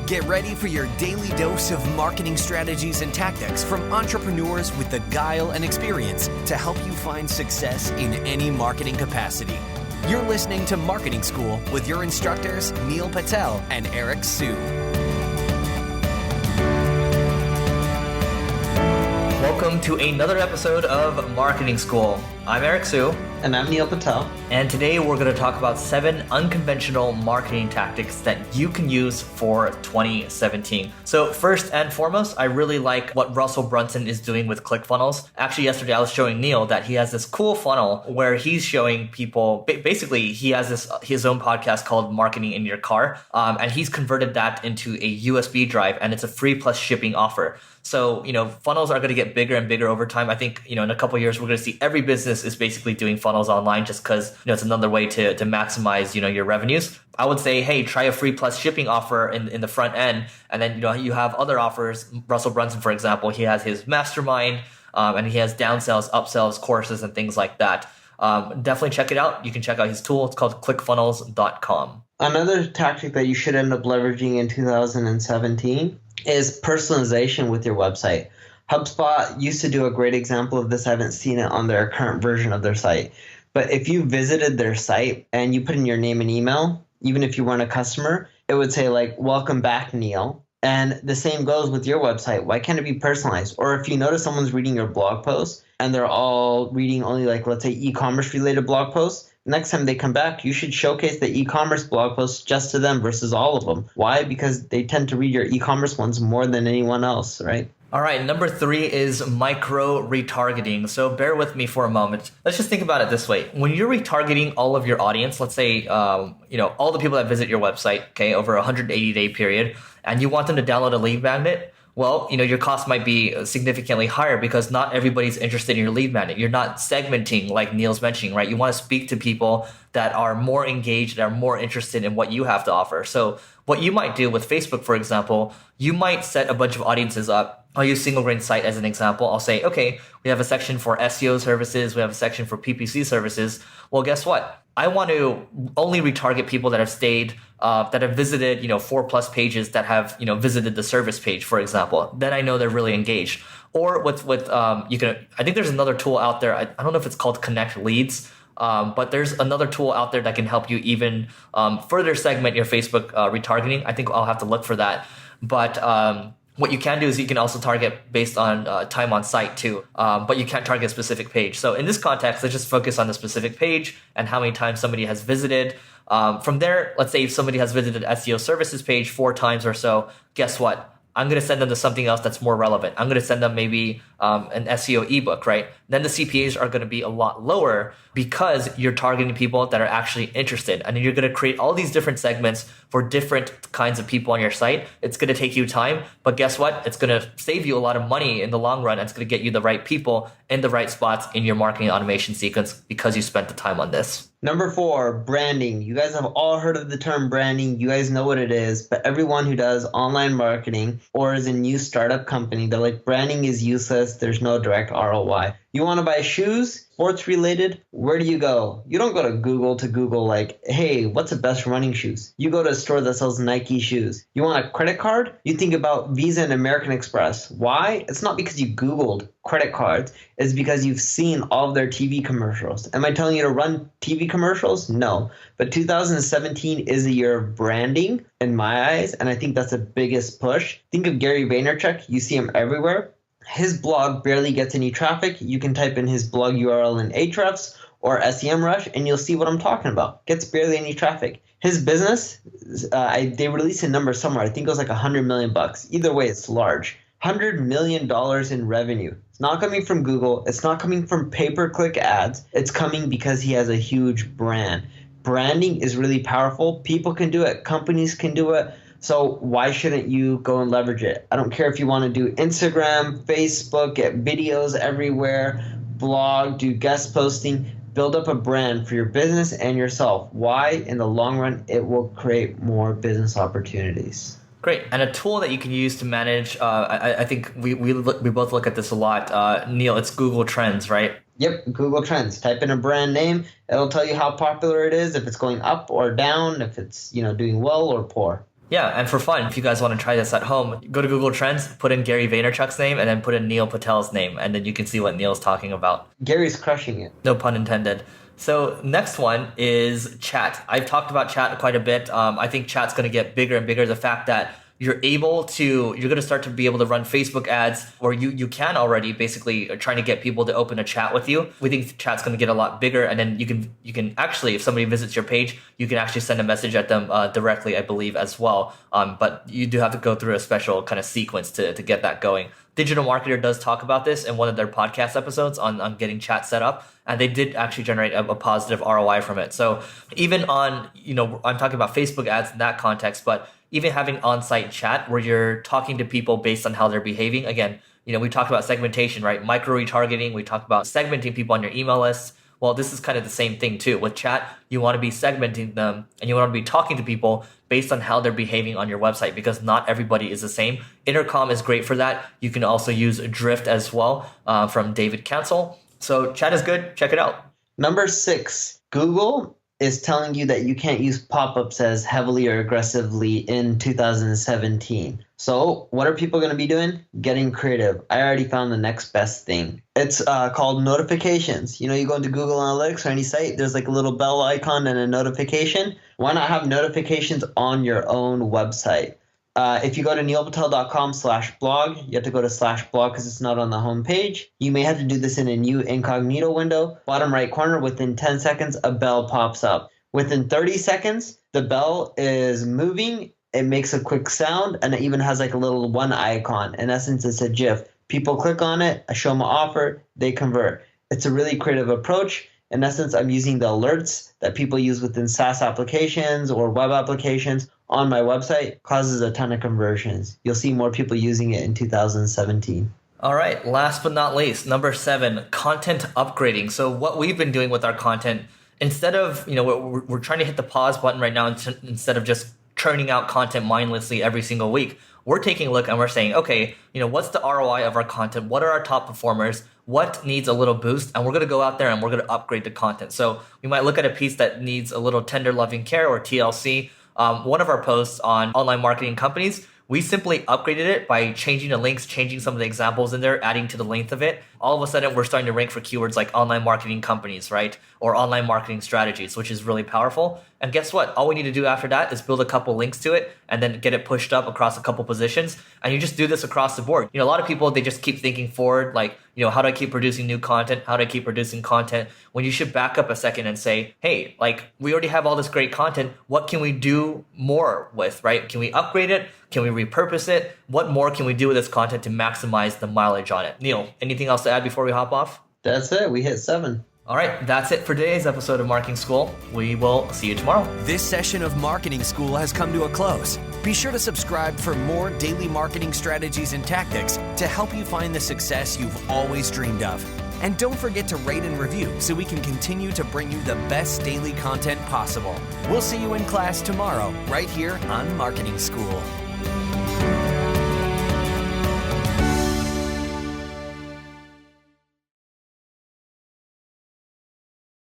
Get ready for your daily dose of marketing strategies and tactics from entrepreneurs with the guile and experience to help you find success in any marketing capacity. You're listening to Marketing School with your instructors, Neil Patel and Eric Sue. Welcome to another episode of Marketing School. I'm Eric Sue. And I'm Neil Patel. And today we're going to talk about 7 unconventional marketing tactics that you can use for 2017. So first and foremost, I really like what Russell Brunson is doing with ClickFunnels. Actually, yesterday I was showing Neil that he has this cool funnel where he's showing people, basically he has his own podcast called Marketing in Your Car. And he's converted that into a USB drive, and it's a free plus shipping offer. So, funnels are going to get bigger and bigger over time. I think, in a couple of years, we're going to see every business is basically doing funnels online just because, it's another way to maximize, your revenues. I would say, hey, try a free plus shipping offer in the front end. And then, you have other offers. Russell Brunson, for example, he has his mastermind and he has downsells, upsells, courses, and things like that. Definitely check it out. You can check out his tool. It's called clickfunnels.com. Another tactic that you should end up leveraging in 2017 is personalization with your website. HubSpot used to do a great example of this. I haven't seen it on their current version of their site. But if you visited their site and you put in your name and email, even if you weren't a customer, it would say like, welcome back, Neil. And the same goes with your website. Why can't it be personalized? Or if you notice someone's reading your blog post and they're all reading only like, let's say, e-commerce related blog posts, next time they come back, you should showcase the e-commerce blog posts just to them versus all of them. Why? Because they tend to read your e-commerce ones more than anyone else, right? All right, number 3 is micro-retargeting. So bear with me for a moment. Let's just think about it this way. When you're retargeting all of your audience, let's say, all the people that visit your website, okay, over a 180-day period, and you want them to download a lead magnet, well, your cost might be significantly higher because not everybody's interested in your lead magnet. You're not segmenting like Neil's mentioning, right? You want to speak to people that are more engaged, that are more interested in what you have to offer. So what you might do with Facebook, for example, you might set a bunch of audiences up. I'll use Single Grain Site as an example. I'll say, okay, we have a section for SEO services. We have a section for PPC services. Well, guess what? I want to only retarget people that have stayed, that have visited, 4+ pages that have, visited the service page, for example. Then I know they're really engaged. Or I think there's another tool out there. I don't know if it's called Connect Leads, but there's another tool out there that can help you even further segment your Facebook retargeting. I think I'll have to look for that. But what you can do is you can also target based on time on site too, but you can't target a specific page. So in this context, let's just focus on the specific page and how many times somebody has visited. From there, let's say if somebody has visited SEO services page 4 times or so, guess what? I'm going to send them to something else that's more relevant. I'm going to send them maybe an SEO ebook, right? Then the CPAs are going to be a lot lower because you're targeting people that are actually interested. And you're going to create all these different segments for different kinds of people on your site. It's going to take you time, but guess what? It's going to save you a lot of money in the long run. It's going to get you the right people in the right spots in your marketing automation sequence because you spent the time on this. Number 4, branding. You guys have all heard of the term branding. You guys know what it is, but everyone who does online marketing or is a new startup company, they're like, branding is useless. There's no direct ROI. You want to buy shoes, sports related? Where do you go? You don't go to Google like, hey, what's the best running shoes? You go to a store that sells Nike shoes. You want a credit card? You think about Visa and American Express. Why? It's not because you Googled credit cards. It's because you've seen all of their TV commercials. Am I telling you to run TV commercials? No. But 2017 is a year of branding in my eyes, and I think that's the biggest push. Think of Gary Vaynerchuk. You see him everywhere. His blog barely gets any traffic. You can type in his blog URL in Ahrefs or SEMrush, and you'll see what I'm talking about. Gets barely any traffic. His business, they released a number somewhere. I think it was like $100 million. Either way, it's large. $100 million in revenue. It's not coming from Google. It's not coming from pay-per-click ads. It's coming because he has a huge brand. Branding is really powerful. People can do it. Companies can do it. So why shouldn't you go and leverage it? I don't care if you want to do Instagram, Facebook, get videos everywhere, blog, do guest posting, build up a brand for your business and yourself. Why? In the long run, it will create more business opportunities. Great. And a tool that you can use to manage, I think we both look at this a lot. Neil, it's Google Trends, right? Yep, Google Trends. Type in a brand name. It'll tell you how popular it is, if it's going up or down, if it's doing well or poor. Yeah, and for fun, if you guys want to try this at home, go to Google Trends, put in Gary Vaynerchuk's name, and then put in Neil Patel's name, and then you can see what Neil's talking about. Gary's crushing it. No pun intended. So next one is chat. I've talked about chat quite a bit. I think chat's going to get bigger and bigger. The fact that you're going to start to be able to run Facebook ads, or you can already basically trying to get people to open a chat with you. We think chat's going to get a lot bigger, and then you can actually, if somebody visits your page, you can actually send a message at them directly, I believe, as well. But you do have to go through a special kind of sequence to get that going. Digital Marketer does talk about this in one of their podcast episodes on getting chat set up, and they did actually generate a positive ROI from it. So even on, I'm talking about Facebook ads in that context, but even having on-site chat where you're talking to people based on how they're behaving. Again, we talked about segmentation, right? Micro-retargeting. We talked about segmenting people on your email lists. Well, this is kind of the same thing too. With chat, you want to be segmenting them and you want to be talking to people based on how they're behaving on your website, because not everybody is the same. Intercom is great for that. You can also use Drift as well from David Cancel. So chat is good. Check it out. Number 6, Google is telling you that you can't use pop-ups as heavily or aggressively in 2017. So what are people going to be doing? Getting creative. I already found the next best thing. It's called notifications. You go into Google Analytics or any site, there's like a little bell icon and a notification. Why not have notifications on your own website? If you go to neilpatel.com/blog, you have to go to /blog because it's not on the home page. You may have to do this in a new incognito window. Bottom right corner, within 10 seconds, a bell pops up. Within 30 seconds, the bell is moving. It makes a quick sound, and it even has like a little one icon. In essence, it's a GIF. People click on it, I show them an offer, they convert. It's a really creative approach. In essence, I'm using the alerts that people use within SaaS applications or web applications on my website. Causes a ton of conversions. You'll see more people using it in 2017. All right, last but not least, number 7, content upgrading. So what we've been doing with our content, instead of, we're trying to hit the pause button right now instead of just churning out content mindlessly every single week. We're taking a look and we're saying, okay, what's the ROI of our content? What are our top performers? What needs a little boost? And we're going to go out there and we're going to upgrade the content. So we might look at a piece that needs a little tender loving care, or TLC. One of our posts on online marketing companies, we simply upgraded it by changing the links, changing some of the examples in there, adding to the length of it. All of a sudden, we're starting to rank for keywords like online marketing companies, right? Or online marketing strategies, which is really powerful. And guess what? All we need to do after that is build a couple links to it and then get it pushed up across a couple positions. And you just do this across the board. A lot of people, they just keep thinking forward, like, how do I keep producing new content? How do I keep producing content? When you should back up a second and say, hey, like, we already have all this great content. What can we do more with, right? Can we upgrade it? Can we repurpose it? What more can we do with this content to maximize the mileage on it? Neil, anything else to add before we hop off? That's it. We hit 7. All right, that's it for today's episode of Marketing School. We will see you tomorrow. This session of Marketing School has come to a close. Be sure to subscribe for more daily marketing strategies and tactics to help you find the success you've always dreamed of. And don't forget to rate and review so we can continue to bring you the best daily content possible. We'll see you in class tomorrow, right here on Marketing School.